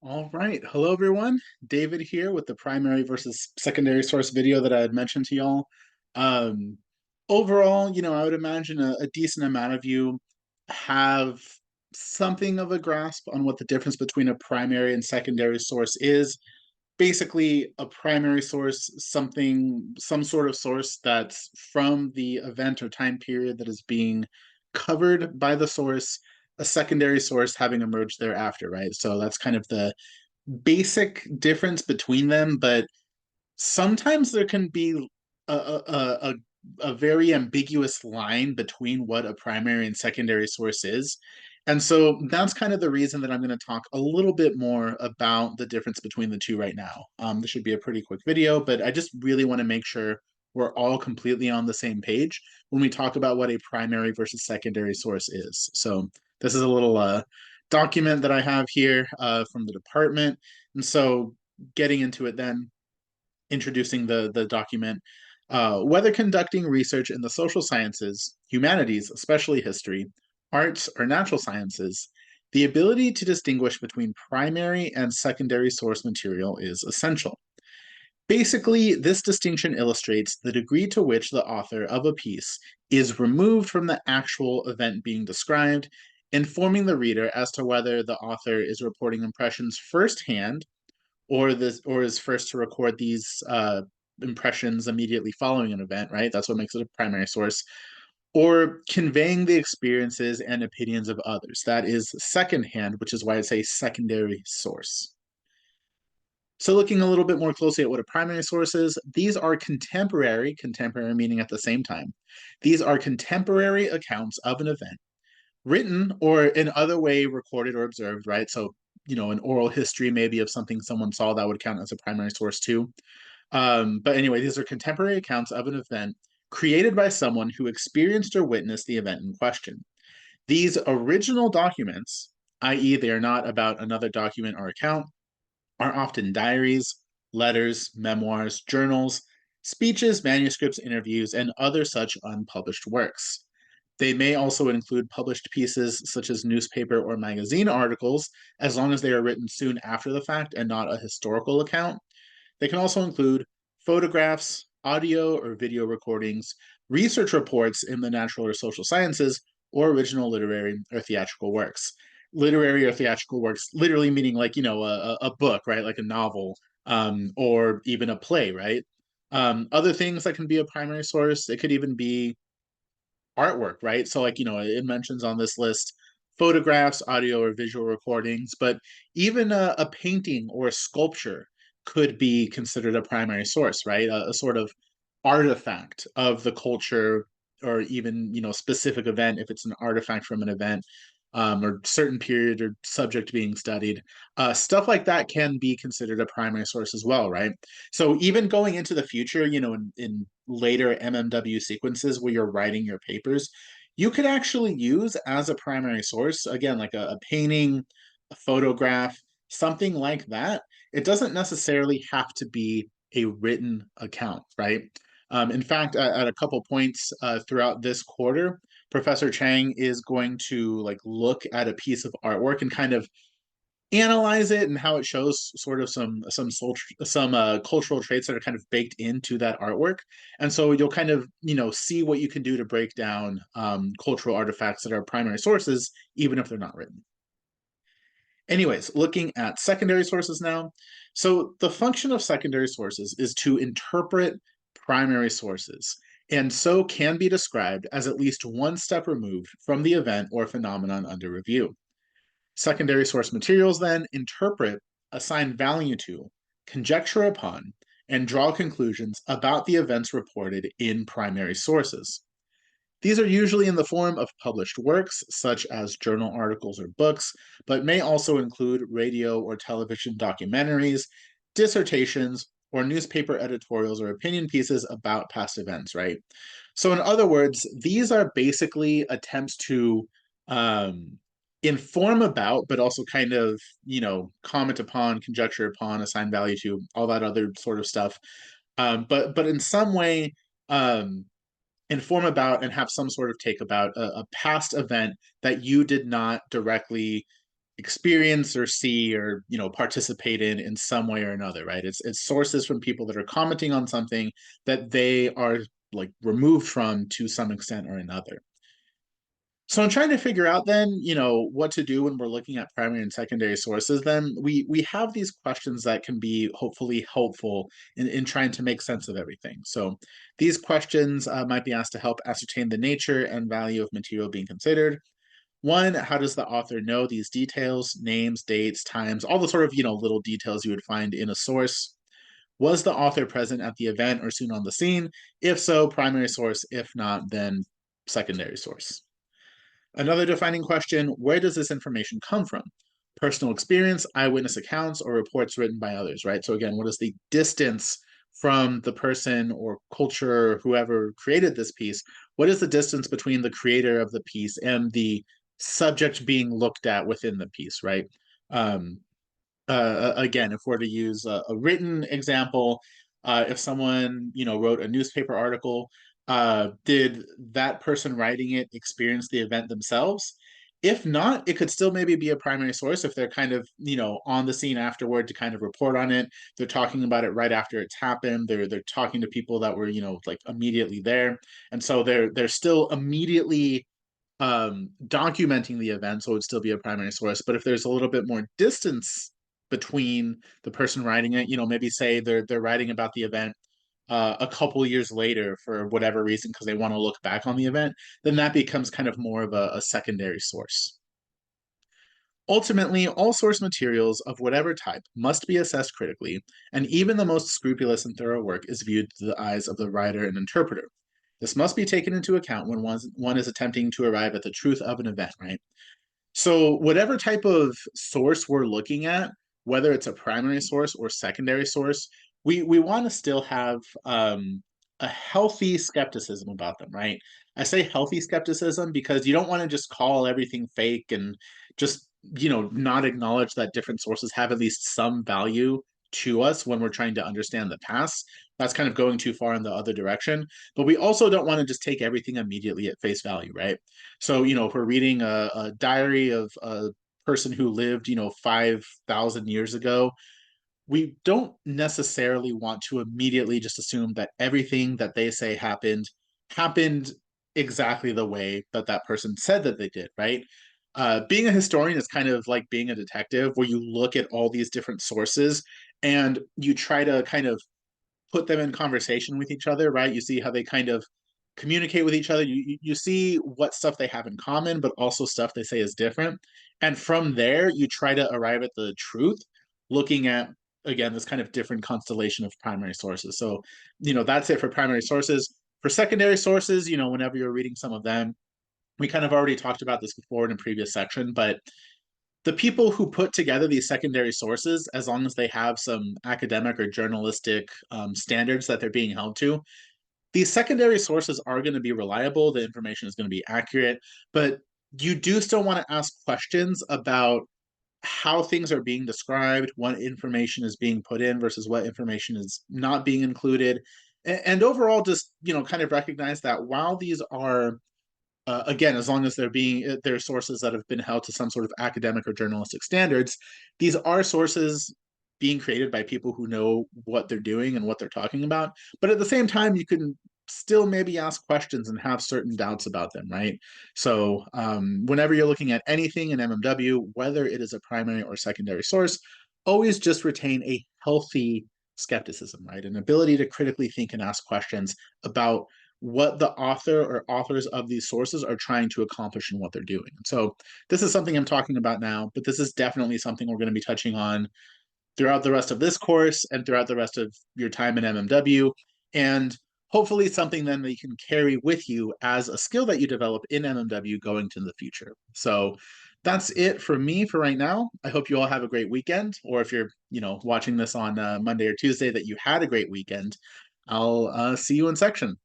All right. Hello, everyone. David here with the primary versus secondary source video that I had mentioned to y'all. Um, Overall, I would imagine a decent amount of you have something of a grasp on what the difference between a primary and secondary source is. Basically, a primary source, some sort of source that's from the event or time period that is being covered by the source, a secondary source having emerged thereafter, right? So that's kind of the basic difference between them, but sometimes there can be a very ambiguous line between what a primary and secondary source is. And so that's kind of the reason that I'm going to talk a little bit more about the difference between the two right now. This should be a pretty quick video, but I just really want to make sure we're all completely on the same page when we talk about what a primary versus secondary source is. So this is a little document that I have here from the department. And so getting into it then, introducing the document, whether conducting research in the social sciences, humanities, especially history, arts, or natural sciences, the ability to distinguish between primary and secondary source material is essential. Basically, this distinction illustrates the degree to which the author of a piece is removed from the actual event being described, informing the reader as to whether the author is reporting impressions firsthand or is first to record these impressions immediately following an event, right? That's what makes it a primary source. Or conveying the experiences and opinions of others. That is secondhand, which is why it's a secondary source. So looking a little bit more closely at what a primary source is, these are contemporary meaning at the same time. These are contemporary accounts of an event, written or in other way recorded or observed, right? So, an oral history maybe of something someone saw that would count as a primary source too. But anyway, these are contemporary accounts of an event created by someone who experienced or witnessed the event in question. These original documents, i.e., they are not about another document or account, are often diaries, letters, memoirs, journals, speeches, manuscripts, interviews, and other such unpublished works. They may also include published pieces such as newspaper or magazine articles, as long as they are written soon after the fact and not a historical account. They can also include photographs, audio or video recordings, research reports in the natural or social sciences, or original literary or theatrical works. Literary or theatrical works, literally meaning like, a book, right? Like a novel, or even a play, right? Other things that can be a primary source, it could even be artwork, right? So, like, it mentions on this list photographs, audio, or visual recordings, but even a painting or a sculpture could be considered a primary source, right? A sort of artifact of the culture or even, specific event if it's an artifact from an event, or certain period or subject being studied. Stuff like that can be considered a primary source as well, right? So even going into the future, in later MMW sequences where you're writing your papers, you could actually use as a primary source, again, like a painting, a photograph, something like that. It doesn't necessarily have to be a written account, right? In fact, at a couple points throughout this quarter, Professor Chang is going to like look at a piece of artwork and kind of analyze it and how it shows sort of some cultural traits that are kind of baked into that artwork. And so you'll kind of see what you can do to break down cultural artifacts that are primary sources, even if they're not written. Anyways, looking at secondary sources now. So the function of secondary sources is to interpret primary sources, and so can be described as at least one step removed from the event or phenomenon under review. Secondary source materials then interpret, assign value to, conjecture upon, and draw conclusions about the events reported in primary sources. These are usually in the form of published works, such as journal articles or books, but may also include radio or television documentaries, dissertations, or newspaper editorials or opinion pieces about past events, right? So, in other words, these are basically attempts to um, inform about, but also kind of, comment upon, conjecture upon, assign value to, all that other sort of stuff. But in some way, um, inform about and have some sort of take about a past event that you did not directly experience or see or participate in some way or another, right? It's sources from people that are commenting on something that they are like removed from to some extent or another. So I'm trying to figure out then, what to do when we're looking at primary and secondary sources. Then we have these questions that can be hopefully helpful in trying to make sense of everything. So these questions might be asked to help ascertain the nature and value of material being considered. One, how does the author know these details, names, dates, times, all the sort of, little details you would find in a source? Was the author present at the event or soon on the scene? If so, primary source. If not, then secondary source. Another defining question, where does this information come from? Personal experience, eyewitness accounts, or reports written by others, right? So again, what is the distance from the person or culture, or whoever created this piece? What is the distance between the creator of the piece and the subject being looked at within the piece, right? Um, Again, if we're to use a written example, if someone wrote a newspaper article, did that person writing it experience the event themselves? If not, it could still maybe be a primary source if they're kind of on the scene afterward to kind of report on it. They're talking about it right after it's happened. They're talking to people that were like immediately there, and so they're still immediately documenting the event, so it would still be a primary source. But if there's a little bit more distance between the person writing it, maybe say they're writing about the event a couple years later for whatever reason because they want to look back on the event, then that becomes kind of more of a secondary source. Ultimately, all source materials of whatever type must be assessed critically, and even the most scrupulous and thorough work is viewed through the eyes of the writer and interpreter. This must be taken into account when one is attempting to arrive at the truth of an event, right? So, whatever type of source we're looking at, whether it's a primary source or secondary source, we want to still have a healthy skepticism about them, right? I say healthy skepticism because you don't want to just call everything fake and just not acknowledge that different sources have at least some value to us when we're trying to understand the past. That's kind of going too far in the other direction. But we also don't want to just take everything immediately at face value, right? So, if we're reading a diary of a person who lived, 5,000 years ago, we don't necessarily want to immediately just assume that everything that they say happened exactly the way that that person said that they did, right? Being a historian is kind of like being a detective, where you look at all these different sources and you try to kind of put them in conversation with each other, right? You see how they kind of communicate with each other. You see what stuff they have in common, but also stuff they say is different. And from there, you try to arrive at the truth, looking at, again, this kind of different constellation of primary sources. So, that's it for primary sources. For secondary sources, whenever you're reading some of them, we kind of already talked about this before in a previous section, but the people who put together these secondary sources, as long as they have some academic or journalistic standards that they're being held to, these secondary sources are going to be reliable. The information is going to be accurate, but you do still want to ask questions about how things are being described, what information is being put in versus what information is not being included. And overall, just, kind of recognize that while these are again, as long as they're sources that have been held to some sort of academic or journalistic standards, these are sources being created by people who know what they're doing and what they're talking about. But at the same time, you can still maybe ask questions and have certain doubts about them, right? So whenever you're looking at anything in MMW, whether it is a primary or secondary source, always just retain a healthy skepticism, right? An ability to critically think and ask questions about what the author or authors of these sources are trying to accomplish in what they're doing. So this is something I'm talking about now, but this is definitely something we're going to be touching on throughout the rest of this course and throughout the rest of your time in MMW. And hopefully something then that you can carry with you as a skill that you develop in MMW going to the future. So that's it for me for right now. I hope you all have a great weekend, or if you're, watching this on Monday or Tuesday, that you had a great weekend. I'll see you in section.